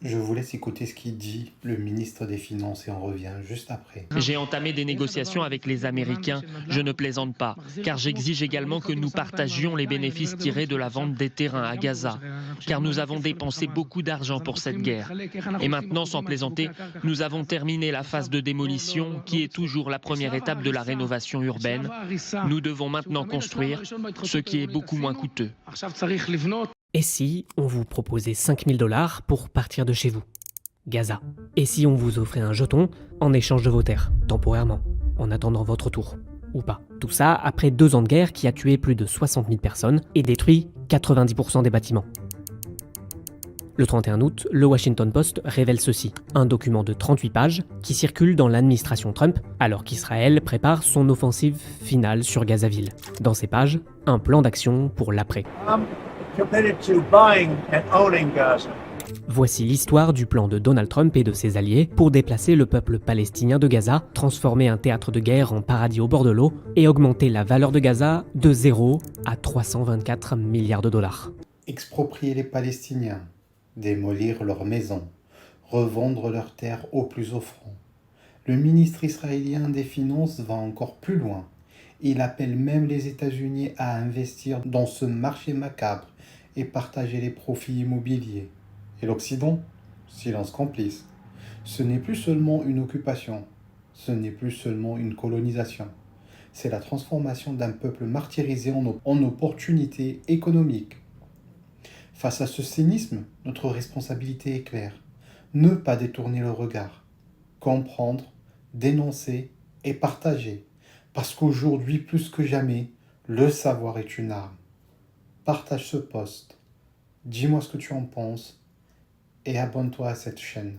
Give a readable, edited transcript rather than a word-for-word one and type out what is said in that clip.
Je vous laisse écouter ce qu'il dit, le ministre des Finances, et on revient juste après. J'ai entamé des négociations avec les Américains, je ne plaisante pas, car j'exige également que nous partagions les bénéfices tirés de la vente des terrains à Gaza, car nous avons dépensé beaucoup d'argent pour cette guerre. Et maintenant, sans plaisanter, nous avons terminé la phase de démolition, qui est toujours la première étape de la rénovation urbaine. Nous devons maintenant construire, ce qui est beaucoup moins coûteux. Et si on vous proposait 5 000 $ pour partir de chez vous? Gaza. Et si on vous offrait un jeton en échange de vos terres, temporairement, en attendant votre tour? Ou pas. Tout ça après 2 ans de guerre qui a tué plus de 60 000 personnes et détruit 90% des bâtiments. Le 31 août, le Washington Post révèle ceci, un document de 38 pages qui circule dans l'administration Trump alors qu'Israël prépare son offensive finale sur Gazaville. Dans ces pages, un plan d'action pour l'après. Voici l'histoire du plan de Donald Trump et de ses alliés pour déplacer le peuple palestinien de Gaza, transformer un théâtre de guerre en paradis au bord de l'eau et augmenter la valeur de Gaza de 0 à 324 milliards de dollars. Exproprier les Palestiniens, démolir leurs maisons, revendre leurs terres aux plus offrants. Le ministre israélien des Finances va encore plus loin. Il appelle même les États-Unis à investir dans ce marché macabre et partager les profits immobiliers. Et l'Occident? Silence complice. Ce n'est plus seulement une occupation, ce n'est plus seulement une colonisation. C'est la transformation d'un peuple martyrisé en opportunité économique. Face à ce cynisme, notre responsabilité est claire. Ne pas détourner le regard. Comprendre, dénoncer et partager. Parce qu'aujourd'hui, plus que jamais, le savoir est une arme. Partage ce post. Dis-moi ce que tu en penses et abonne-toi à cette chaîne.